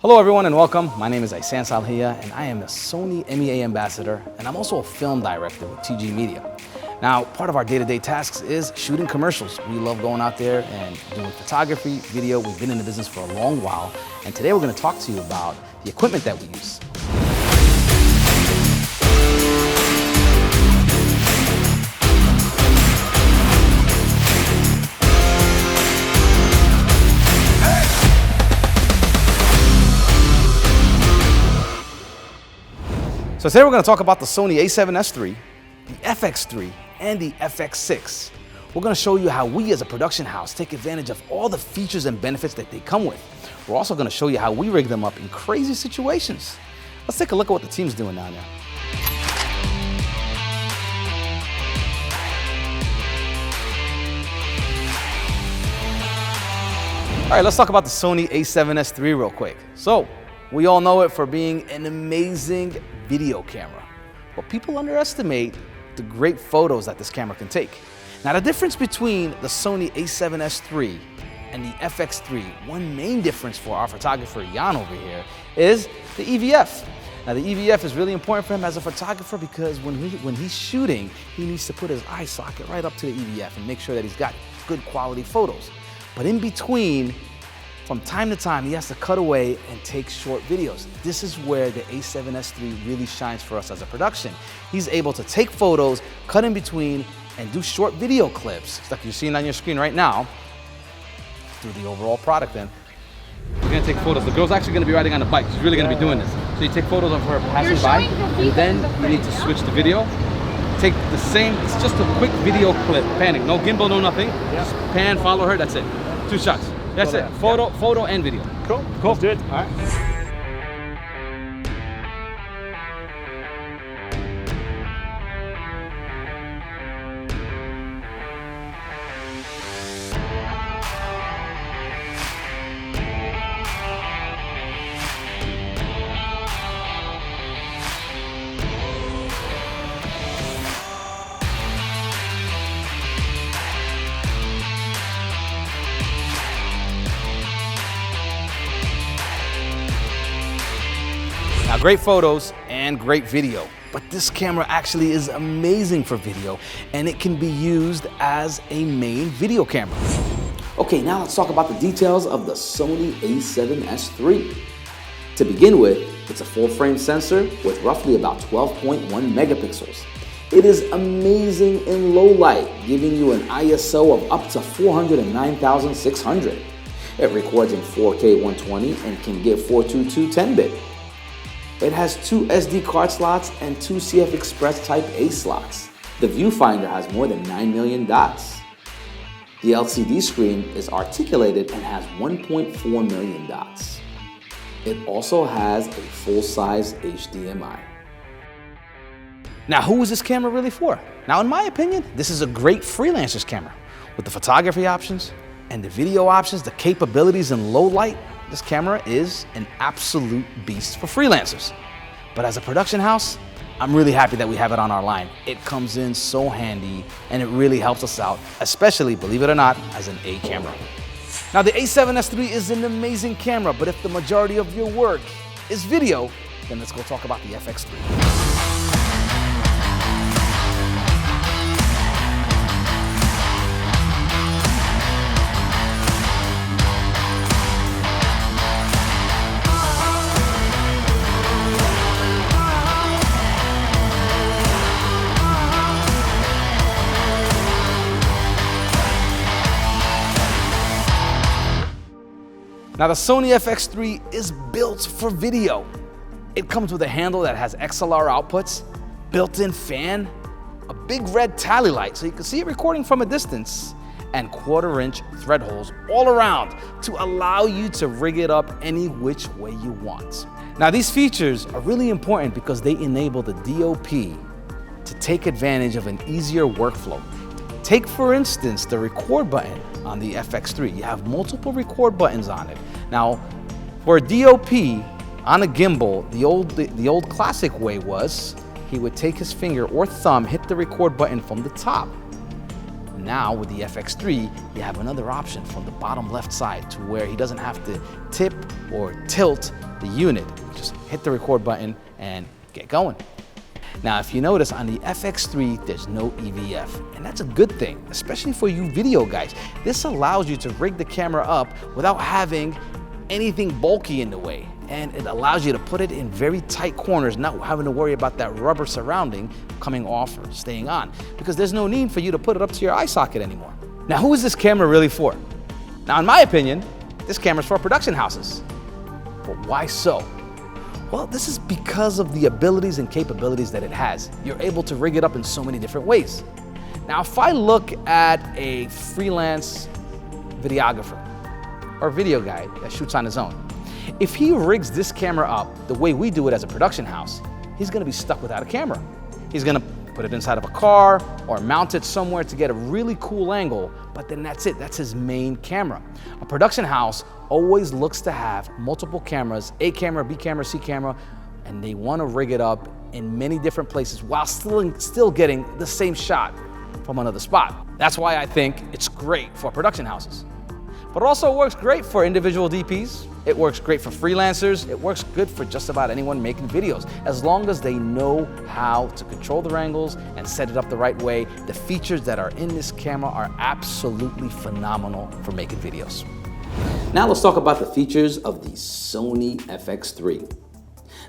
Hello everyone and welcome. My name is FX6 and I am a Sony MEA ambassador and I'm also a film director with TG Media. Now, part of our day-to-day tasks is shooting commercials. We love going out there and doing photography, video. We've been in the business for a long while and today we're going to talk to you about the equipment that we use. So today we're going to talk about the Sony A7S III, the FX3, and the FX6. We're going to show you how we as a production house take advantage of all the features and benefits that they come with. We're also going to show you how we rig them up in crazy situations. Let's take a look at what the team's doing down there. All right, let's talk about the Sony A7S III real quick. So, we all know it for being an amazing video camera, but people underestimate the great photos that this camera can take. Now, the difference between the Sony A7S III and the FX3, one main difference for our photographer Jan over here is the EVF. Now, the EVF is really important for him as a photographer because when he's shooting, he needs to put his eye socket right up to the EVF and make sure that he's got good quality photos. But in between, from time to time, he has to cut away and take short videos. This is where the A7S III really shines for us as a production. He's able to take photos, cut in between, and do short video clips, like you're seeing on your screen right now, through the overall product then. We're gonna take photos. The girl's actually gonna be riding on a bike. She's really gonna be doing this. So you take photos of her passing by, and then you need to switch the video. Take the same, it's just a quick video clip, panning. No gimbal, no nothing. Just pan, follow her, that's it. 2 shots. That's it. Photo and video. Cool. Let's do it. All right. Now, great photos and great video, but this camera actually is amazing for video and it can be used as a main video camera. Okay, now let's talk about the details of the Sony A7S III. To begin with, it's a full frame sensor with roughly about 12.1 megapixels. It is amazing in low light, giving you an ISO of up to 409,600. It records in 4K 120 and can give 422 10-bit. It has 2 SD card slots and 2 CF Express Type A slots. The viewfinder has more than 9 million dots. The LCD screen is articulated and has 1.4 million dots. It also has a full-size HDMI. Now, who is this camera really for? Now, in my opinion, this is a great freelancer's camera. With the photography options and the video options, the capabilities in low light, this camera is an absolute beast for freelancers. But as a production house, I'm really happy that we have it on our line. It comes in so handy and it really helps us out, especially, believe it or not, as an A camera. Now, the A7S III is an amazing camera, but if the majority of your work is video, then let's go talk about the FX3. Now, the Sony FX3 is built for video. It comes with a handle that has XLR outputs, built-in fan, a big red tally light so you can see it recording from a distance, and 1/4-inch thread holes all around to allow you to rig it up any which way you want. Now, these features are really important because they enable the DOP to take advantage of an easier workflow. Take, for instance, the record button on the FX3. You have multiple record buttons on it. Now, for a DOP on a gimbal, the old classic way was he would take his finger or thumb, hit the record button from the top. Now with the FX3, you have another option from the bottom left side to where he doesn't have to tip or tilt the unit. Just hit the record button and get going. Now, if you notice on the FX3, there's no EVF, and that's a good thing, especially for you video guys. This allows you to rig the camera up without having anything bulky in the way, and it allows you to put it in very tight corners, not having to worry about that rubber surrounding coming off or staying on, because there's no need for you to put it up to your eye socket anymore. Now, who is this camera really for? Now, in my opinion, this camera's for production houses. But why so? Well, this is because of the abilities and capabilities that it has. You're able to rig it up in so many different ways. Now, if I look at a freelance videographer or video guy that shoots on his own, if he rigs this camera up the way we do it as a production house, he's gonna be stuck without a camera. He's gonna put it inside of a car or mount it somewhere to get a really cool angle, but then that's it, that's his main camera. A production house always looks to have multiple cameras, A camera, B camera, C camera, and they wanna rig it up in many different places while still getting the same shot from another spot. That's why I think it's great for production houses. But it also works great for individual DPs. It works great for freelancers. It works good for just about anyone making videos. As long as they know how to control their angles and set it up the right way, the features that are in this camera are absolutely phenomenal for making videos. Now let's talk about the features of the Sony FX3.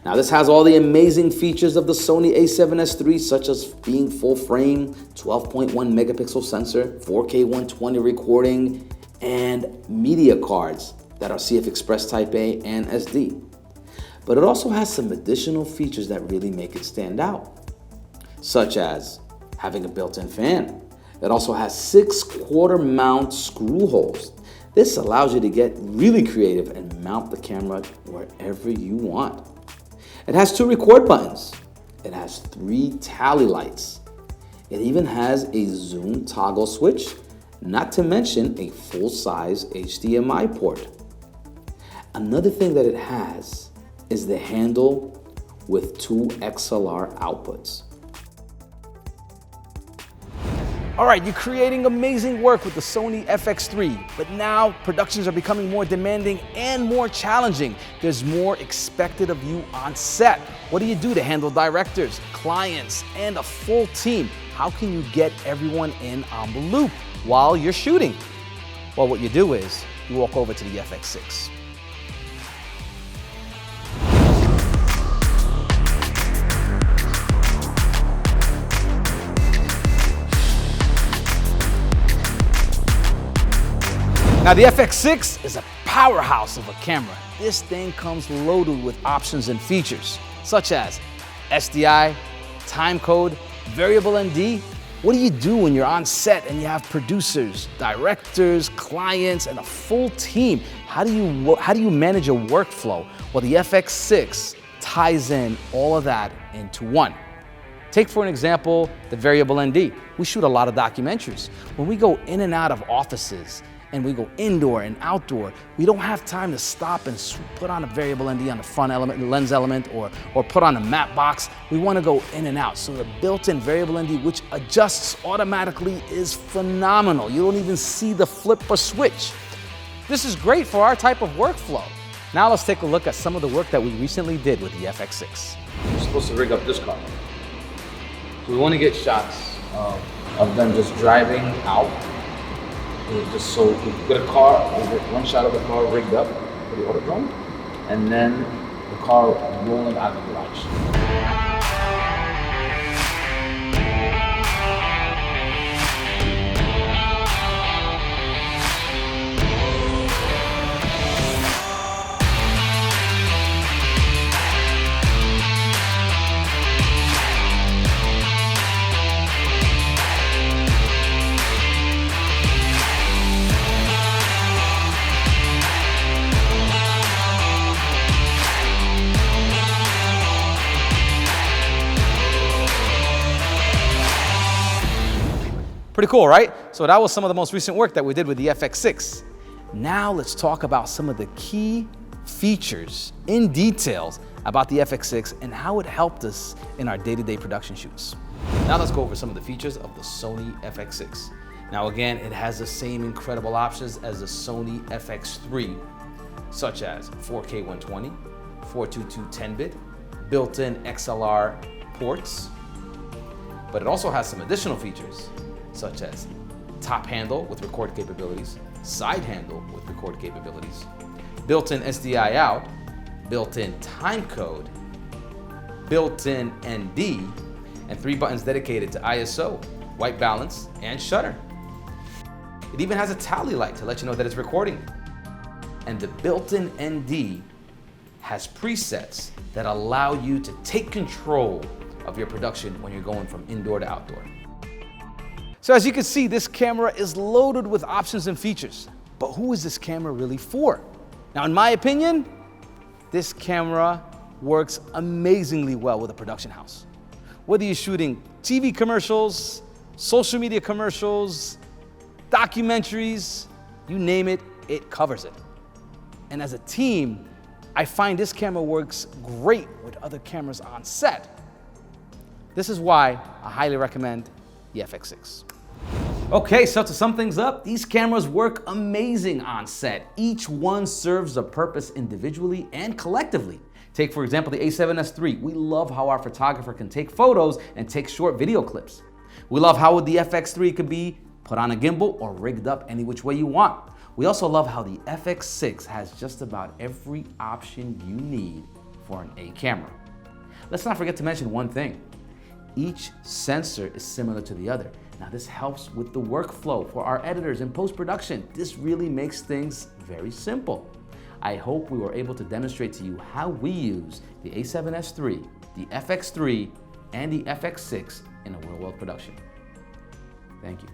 Now this has all the amazing features of the Sony A7S III, such as being full frame, 12.1 megapixel sensor, 4K 120 recording, and media cards that are CF Express Type A and SD. But it also has some additional features that really make it stand out, such as having a built-in fan. It also has 6 quarter mount screw holes. This allows you to get really creative and mount the camera wherever you want. It has 2 record buttons. It has 3 tally lights. It even has a zoom toggle switch, not to mention a full-size HDMI port. Another thing that it has is the handle with 2 XLR outputs. All right, you're creating amazing work with the Sony FX3, but now productions are becoming more demanding and more challenging. There's more expected of you on set. What do you do to handle directors, clients, and a full team? How can you get everyone in on the loop while you're shooting? Well, what you do is you walk over to the FX6. Now the FX6 is a powerhouse of a camera. This thing comes loaded with options and features, such as SDI, time code, variable ND. What do you do when you're on set and you have producers, directors, clients, and a full team? How do you manage your workflow? Well, the FX6 ties in all of that into one. Take, for an example, the variable ND. We shoot a lot of documentaries. When we go in and out of offices, and we go indoor and outdoor, we don't have time to stop and put on a variable ND on the front element, lens element, or put on a matte box. We want to go in and out. So the built-in variable ND, which adjusts automatically, is phenomenal. You don't even see the flip or switch. This is great for our type of workflow. Now let's take a look at some of the work that we recently did with the FX6. We're supposed to rig up this car. So we want to get shots of them just driving out. Just so we get a car, we get one shot of the car rigged up for the autodrome, and then the car rolling out of the garage. Pretty cool, right? So that was some of the most recent work that we did with the FX6. Now let's talk about some of the key features in details about the FX6 and how it helped us in our day-to-day production shoots. Now let's go over some of the features of the Sony FX6. Now again, it has the same incredible options as the Sony FX3, such as 4K 120, 422 10-bit, built-in XLR ports, but it also has some additional features, such as top handle with record capabilities, side handle with record capabilities, built-in SDI out, built-in time code, built-in ND, and 3 buttons dedicated to ISO, white balance, and shutter. It even has a tally light to let you know that it's recording. And the built-in ND has presets that allow you to take control of your production when you're going from indoor to outdoor. So as you can see, this camera is loaded with options and features. But who is this camera really for? Now, in my opinion, this camera works amazingly well with a production house. Whether you're shooting TV commercials, social media commercials, documentaries, you name it, it covers it. And as a team, I find this camera works great with other cameras on set. This is why I highly recommend the FX6. Okay, so to sum things up, these cameras work amazing on set. Each one serves a purpose individually and collectively. Take, for example, the A7S III. We love how our photographer can take photos and take short video clips. We love how the FX3 could be put on a gimbal or rigged up any which way you want. We also love how the FX6 has just about every option you need for an A camera. Let's not forget to mention one thing. Each sensor is similar to the other. Now this helps with the workflow for our editors in post-production. This really makes things very simple. I hope we were able to demonstrate to you how we use the A7S III, the FX3, and the FX6 in a real-world production. Thank you.